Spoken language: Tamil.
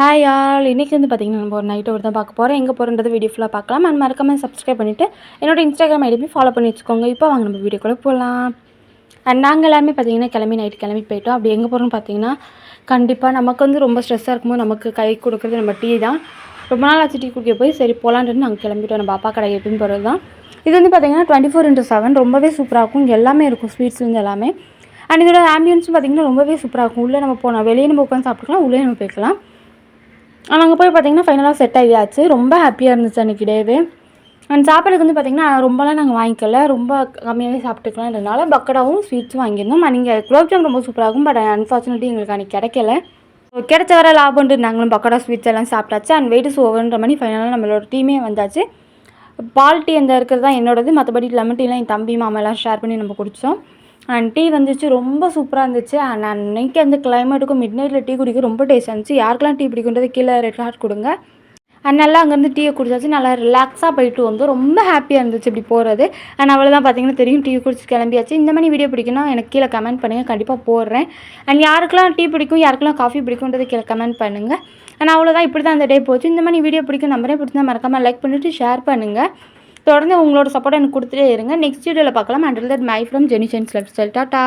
ஹாய் ஆல், இன்றைக்கி வந்து பார்த்திங்கன்னா நம்ம ஒரு நைட் ஒரு தான் பார்க்க போகிறோம். எங்கே போகிறன்றது வீடியோ ஃபுல்லாக பார்க்கலாம். அண்ட் மறக்காமல் சப்ஸ்கிரைப் பண்ணிவிட்டு என்னோட இன்ஸ்டாகிராம் ஐடி ஃபாலோ பண்ணி வச்சுக்கோங்க. இப்போ வாங்க நம்ம வீடியோக்குள்ளே போகலாம். அண்ட் நாங்கள் எல்லாருமே பார்த்திங்கன்னா கிளம்பி போயிட்டோம். அப்படி எங்கே போகிறோம்னு பார்த்தீங்கன்னா, கண்டிப்பாக நமக்கு வந்து ரொம்ப ஸ்ட்ரெஸ்ஸாக இருக்கும்போது நமக்கு கை கொடுக்குறது நம்ம டீ தான். ரொம்ப நாள் ஆச்சு டீ குடிக்க போய், சரி போகலான்ட்டு நாங்கள் கிளம்பிட்டோம். நம்ம அப்பா கடை எப்படின்னு போகிறது தான். இது வந்து பார்த்திங்கன்னா 24x7 ரொம்பவே சூப்பராக இருக்கும். இங்கே எல்லாமே இருக்கும், ஸ்வீட்ஸ்லேருந்து எல்லாமே. அண்ட் இதோட ஆம்பியன்ஸும் பார்த்திங்கன்னா ரொம்பவே சூப்பராக இருக்கும். உள்ளே நம்ம போனால் வெளியே நம்ம உட்காந்து சாப்பிட்டுக்கலாம், உள்ளே நம்ம போய்க்கலாம். அங்கே போய் பார்த்திங்கன்னா ஃபைனலாக செட் ஆகியாச்சு. ரொம்ப ஹாப்பியாக இருந்துச்சு அன்றைக்கி டேவே. அண்ட் சாப்பாடுக்கு வந்து பார்த்திங்கன்னா ரொம்பலாம் நாங்கள் வாங்கிக்கல, ரொம்ப கம்மியாகவே சாப்பிட்டுக்கலாம்ன்றதுனால பக்கடாவும் ஸ்வீட்ஸும் வாங்கியிருந்தோம். நீங்கள் குலோப்ஜாம் ரொம்ப சூப்பராக இருக்கும். பட் அன்ஃபார்ச்சுனேட்லி எங்களுக்கு அன்றைக்கி கிடைக்கல. கிடைச்ச வர லாபம்ன்ட்டு நாங்களும் பக்கடா ஸ்வீட்ஸ் எல்லாம் சாப்பிட்டாச்சு. அண்ட் வெயிட் இஸ் ஓவர்ன்ற மாதிரி ஃபைனலாக நம்மளோட டீமே வந்தாச்சு. பால் டீ அந்த இருக்கிறது தான் என்னோடது. மற்றபடி லெமன் டீலாம் என் தம்பி மாமெல்லாம் ஷேர் பண்ணி நம்ம குடித்தோம். அண்ட் டீ வந்துச்சு, ரொம்ப சூப்பராக இருந்துச்சு. அண்ட் அன்றைக்கி அந்த கிளைமேட்டுக்கும் மிட் நைட்டில் டீ குடிக்க ரொம்ப டேஸ்ட்டாக இருந்துச்சு. யாருக்கெல்லாம் டீ பிடிக்குன்றது கீழே ரெட் ஹார்ட் கொடுங்க. அண்ட் நல்லா அங்கேருந்து டீயை குடிச்சாச்சு. நல்லா ரிலாக்ஸாக போயிட்டு வந்து ரொம்ப ஹாப்பியாக இருந்துச்சு இப்படி போகிறது. அண்ட் அவ்வளோதான் பார்த்தீங்கன்னா தெரியும், டீ குடிச்சு கிளம்பியாச்சு. இந்த மாதிரி வீடியோ பிடிக்குன்னா எனக்கு கீழே கமெண்ட் பண்ணுங்கள், கண்டிப்பாக போடுறேன். அண்ட் யாருக்கெல்லாம் டீ பிடிக்கும், யாருக்கெல்லாம் காஃபி பிடிக்குன்றது கீழே கமெண்ட் பண்ணுங்கள். அண்ட் அவ்வளோதான், இப்படி தான் அந்த டே போச்சு. இந்த மாதிரி வீடியோ பிடிக்கும் நம்பரே பிடிச்சா மறக்காமல் லைக் பண்ணிவிட்டு ஷேர் பண்ணுங்கள். தொடர்ந்து உங்களோட சப்போர்ட் எனக்கு கொடுத்துட்டே இருங்க. நெக்ஸ்ட் வீடியோவில் பார்க்கலாம். Until that my from Jenny sense life style. Tata.